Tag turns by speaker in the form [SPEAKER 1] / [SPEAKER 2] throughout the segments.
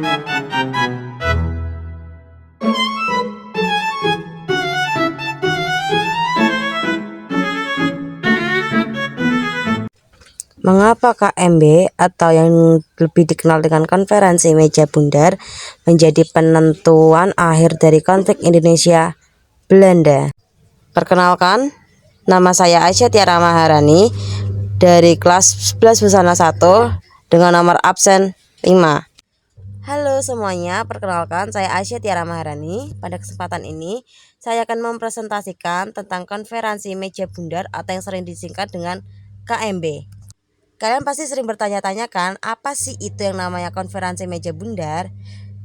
[SPEAKER 1] Mengapa KMB atau yang lebih dikenal dengan Konferensi Meja Bundar menjadi penentuan akhir dari konflik Indonesia Belanda? Perkenalkan, nama saya Aisyah Tiara Maharani dari kelas 11 Busana 1 dengan nomor absen 5. Halo semuanya, perkenalkan saya Aisyah Tiara Maharani. Pada kesempatan ini saya akan mempresentasikan tentang Konferensi Meja Bundar atau yang sering disingkat dengan KMB. Kalian pasti sering bertanya-tanya kan, apa sih itu yang namanya Konferensi Meja Bundar?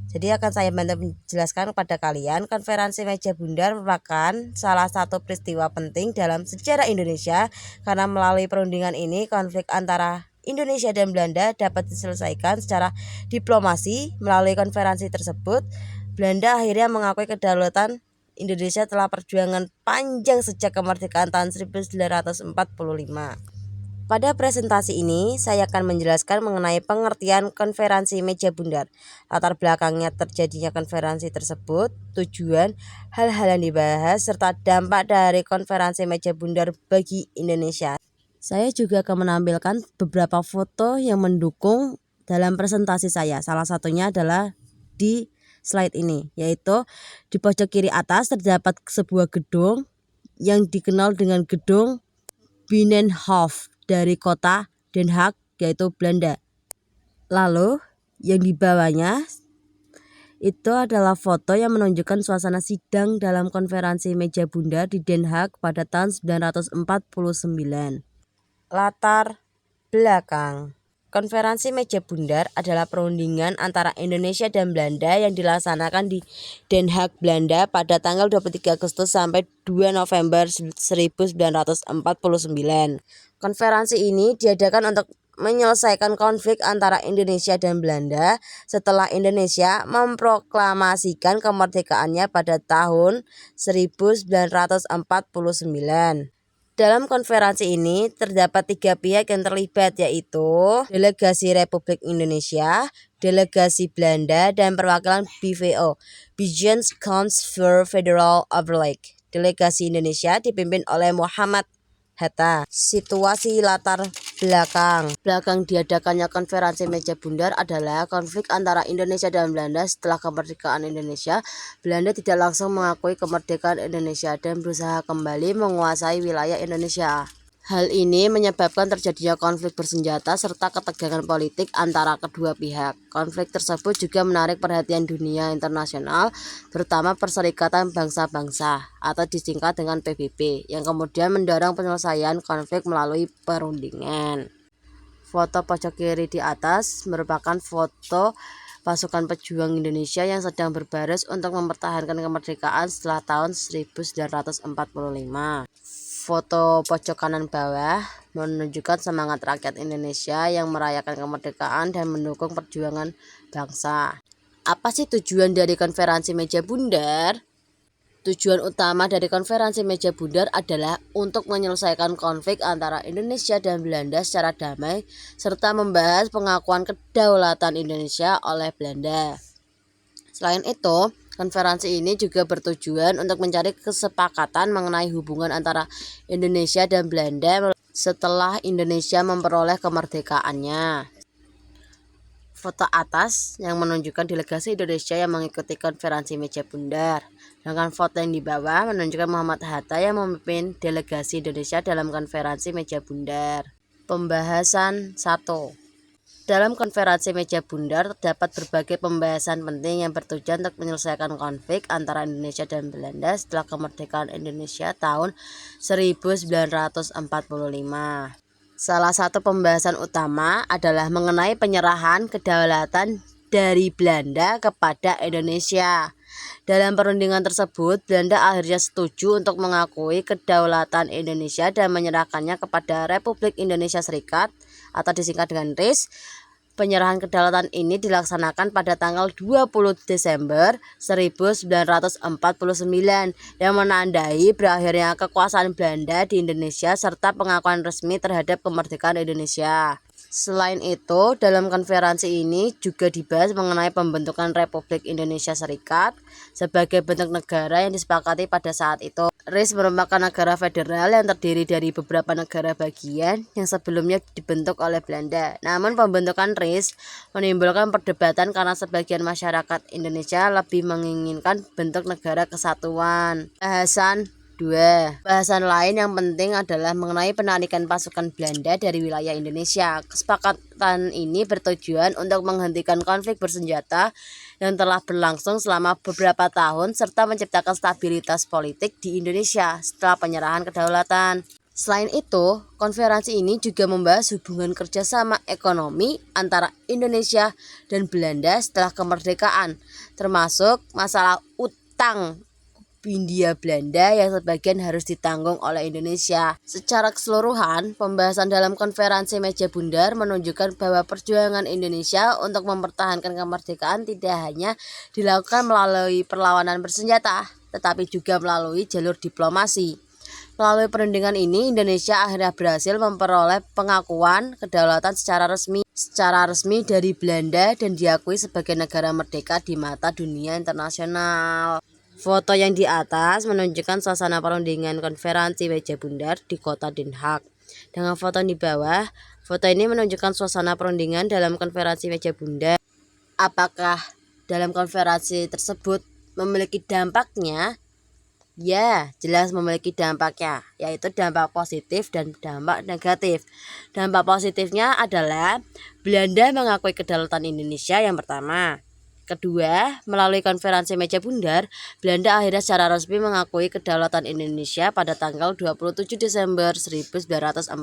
[SPEAKER 1] Jadi akan saya bantu menjelaskan kepada kalian. Konferensi Meja Bundar merupakan salah satu peristiwa penting dalam sejarah Indonesia, karena melalui perundingan ini konflik antara Indonesia dan Belanda dapat diselesaikan secara diplomasi. Melalui konferensi tersebut, Belanda akhirnya mengakui kedaulatan Indonesia setelah perjuangan panjang sejak kemerdekaan tahun 1945. Pada presentasi ini, saya akan menjelaskan mengenai pengertian Konferensi Meja Bundar, latar belakangnya terjadinya konferensi tersebut, tujuan, hal-hal yang dibahas, serta dampak dari Konferensi Meja Bundar bagi Indonesia. Saya juga akan menampilkan beberapa foto yang mendukung dalam presentasi saya. Salah satunya adalah di slide ini, yaitu di pojok kiri atas terdapat sebuah gedung yang dikenal dengan Gedung Binnenhof dari kota Den Haag, yaitu Belanda. Lalu yang di bawahnya itu adalah foto yang menunjukkan suasana sidang dalam Konferensi Meja Bundar di Den Haag pada tahun 1949. Latar belakang Konferensi Meja Bundar adalah perundingan antara Indonesia dan Belanda yang dilaksanakan di Den Haag, Belanda pada tanggal 23 Agustus sampai 2 November 1949. Konferensi ini diadakan untuk menyelesaikan konflik antara Indonesia dan Belanda setelah Indonesia memproklamasikan kemerdekaannya pada tahun 1949. Dalam konferensi ini terdapat 3 pihak yang terlibat, yaitu delegasi Republik Indonesia, delegasi Belanda, dan perwakilan BVO, Belgisch Confederal Overleg. Delegasi Indonesia dipimpin oleh Muhammad Hatta. Situasi latar belakang diadakannya Konferensi Meja Bundar adalah konflik antara Indonesia dan Belanda. Setelah kemerdekaan Indonesia, Belanda tidak langsung mengakui kemerdekaan Indonesia dan berusaha kembali menguasai wilayah Indonesia. Hal ini menyebabkan terjadinya konflik bersenjata serta ketegangan politik antara kedua pihak. Konflik tersebut juga menarik perhatian dunia internasional, terutama Perserikatan Bangsa-Bangsa atau disingkat dengan PBB, yang kemudian mendorong penyelesaian konflik melalui perundingan. Foto pojok kiri di atas merupakan foto pasukan pejuang Indonesia yang sedang berbaris untuk mempertahankan kemerdekaan setelah tahun 1945. Foto pojok kanan bawah menunjukkan semangat rakyat Indonesia yang merayakan kemerdekaan dan mendukung perjuangan bangsa. Apa sih tujuan dari Konferensi Meja Bundar? Tujuan utama dari Konferensi Meja Bundar adalah untuk menyelesaikan konflik antara Indonesia dan Belanda secara damai, serta membahas pengakuan kedaulatan Indonesia oleh Belanda. Selain itu, konferensi ini juga bertujuan untuk mencari kesepakatan mengenai hubungan antara Indonesia dan Belanda setelah Indonesia memperoleh kemerdekaannya. Foto atas yang menunjukkan delegasi Indonesia yang mengikuti Konferensi Meja Bundar. Sedangkan foto yang di bawah menunjukkan Muhammad Hatta yang memimpin delegasi Indonesia dalam Konferensi Meja Bundar. Pembahasan 1. Dalam Konferensi Meja Bundar terdapat berbagai pembahasan penting yang bertujuan untuk menyelesaikan konflik antara Indonesia dan Belanda setelah kemerdekaan Indonesia tahun 1945. Salah satu pembahasan utama adalah mengenai penyerahan kedaulatan dari Belanda kepada Indonesia. Dalam perundingan tersebut, Belanda akhirnya setuju untuk mengakui kedaulatan Indonesia dan menyerahkannya kepada Republik Indonesia Serikat atau disingkat dengan RIS. Penyerahan kedaulatan ini dilaksanakan pada tanggal 20 Desember 1949 yang menandai berakhirnya kekuasaan Belanda di Indonesia serta pengakuan resmi terhadap kemerdekaan Indonesia. Selain itu, dalam konferensi ini juga dibahas mengenai pembentukan Republik Indonesia Serikat sebagai bentuk negara yang disepakati pada saat itu. RIS merupakan negara federal yang terdiri dari beberapa negara bagian yang sebelumnya dibentuk oleh Belanda. Namun pembentukan RIS menimbulkan perdebatan karena sebagian masyarakat Indonesia lebih menginginkan bentuk negara kesatuan. Bahasan lain yang penting adalah mengenai penarikan pasukan Belanda dari wilayah Indonesia. Kesepakatan ini bertujuan untuk menghentikan konflik bersenjata yang telah berlangsung selama beberapa tahun serta menciptakan stabilitas politik di Indonesia setelah penyerahan kedaulatan. Selain itu, konferensi ini juga membahas hubungan kerjasama ekonomi antara Indonesia dan Belanda setelah kemerdekaan, termasuk masalah utang Hindia Belanda yang sebagian harus ditanggung oleh Indonesia. Secara keseluruhan, pembahasan dalam konferensi meja bundar menunjukkan bahwa perjuangan Indonesia untuk mempertahankan kemerdekaan tidak hanya dilakukan melalui perlawanan bersenjata, tetapi juga melalui jalur diplomasi. Melalui perundingan ini, Indonesia akhirnya berhasil memperoleh pengakuan kedaulatan secara resmi dari Belanda dan diakui sebagai negara merdeka di mata dunia internasional. Foto yang di atas menunjukkan suasana perundingan konferensi meja bundar di kota Den Haag. Dengan foto di bawah, foto ini menunjukkan suasana perundingan dalam konferensi meja bundar. Apakah dalam konferensi tersebut memiliki dampaknya? Ya, jelas memiliki dampaknya, yaitu dampak positif dan dampak negatif. Dampak positifnya adalah Belanda mengakui kedaulatan Indonesia yang pertama. Kedua, melalui konferensi meja bundar, Belanda akhirnya secara resmi mengakui kedaulatan Indonesia pada tanggal 27 Desember 1949.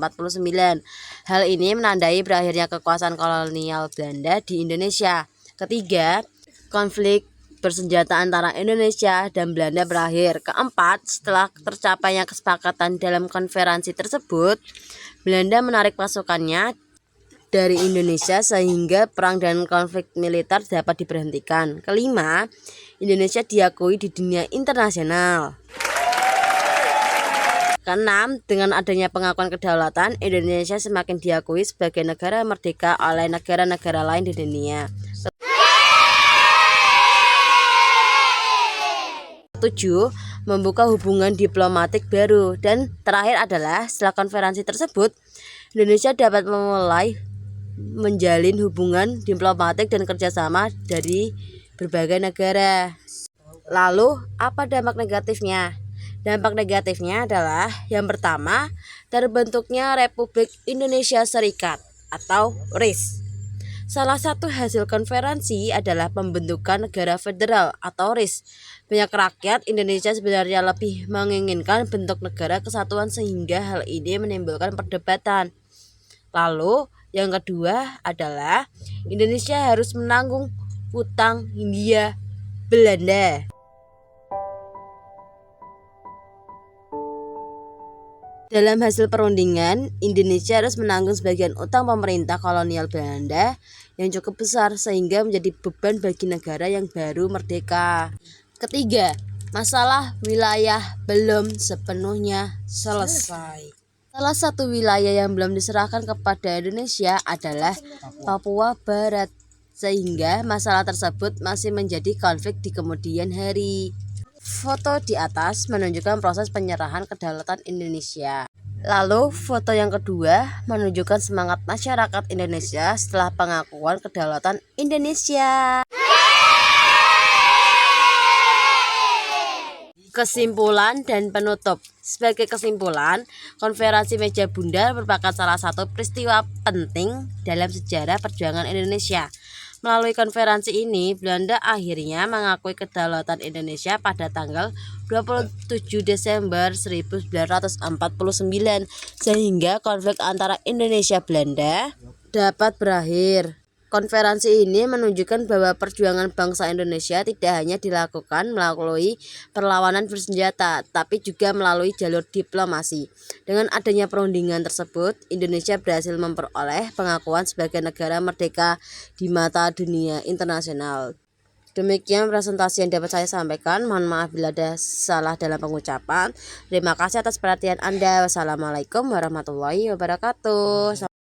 [SPEAKER 1] Hal ini menandai berakhirnya kekuasaan kolonial Belanda di Indonesia. Ketiga, konflik bersenjata antara Indonesia dan Belanda berakhir. Keempat, setelah tercapainya kesepakatan dalam konferensi tersebut, Belanda menarik pasukannya dari Indonesia sehingga perang dan konflik militer dapat diberhentikan. Kelima, Indonesia diakui di dunia internasional. Keenam, dengan adanya pengakuan kedaulatan, Indonesia semakin diakui sebagai negara merdeka oleh negara-negara lain di dunia. 7. Membuka hubungan diplomatik baru. Dan terakhir adalah setelah konferensi tersebut, Indonesia dapat memulai menjalin hubungan diplomatik dan kerjasama dari berbagai negara. Lalu, apa dampak negatifnya? Dampak negatifnya adalah yang pertama, terbentuknya Republik Indonesia Serikat atau RIS. Salah satu hasil konferensi adalah pembentukan negara federal atau RIS. Banyak rakyat Indonesia sebenarnya lebih menginginkan bentuk negara kesatuan sehingga hal ini menimbulkan perdebatan. Lalu, yang kedua adalah Indonesia harus menanggung utang Hindia Belanda. Dalam hasil perundingan, Indonesia harus menanggung sebagian utang pemerintah kolonial Belanda yang cukup besar sehingga menjadi beban bagi negara yang baru merdeka. Ketiga, masalah wilayah belum sepenuhnya selesai. Salah satu wilayah yang belum diserahkan kepada Indonesia adalah Papua Barat, sehingga masalah tersebut masih menjadi konflik di kemudian hari. Foto di atas menunjukkan proses penyerahan kedaulatan Indonesia. Lalu foto yang kedua menunjukkan semangat masyarakat Indonesia setelah pengakuan kedaulatan Indonesia. Kesimpulan dan penutup. Sebagai kesimpulan, konferensi meja bundar merupakan salah satu peristiwa penting dalam sejarah perjuangan Indonesia. Melalui konferensi ini, Belanda akhirnya mengakui kedaulatan Indonesia pada tanggal 27 Desember 1949, sehingga konflik antara Indonesia Belanda dapat berakhir. Konferensi ini menunjukkan bahwa perjuangan bangsa Indonesia tidak hanya dilakukan melalui perlawanan bersenjata, tapi juga melalui jalur diplomasi. Dengan adanya perundingan tersebut, Indonesia berhasil memperoleh pengakuan sebagai negara merdeka di mata dunia internasional. Demikian presentasi yang dapat saya sampaikan. Mohon maaf bila ada salah dalam pengucapan. Terima kasih atas perhatian Anda. Wassalamualaikum warahmatullahi wabarakatuh.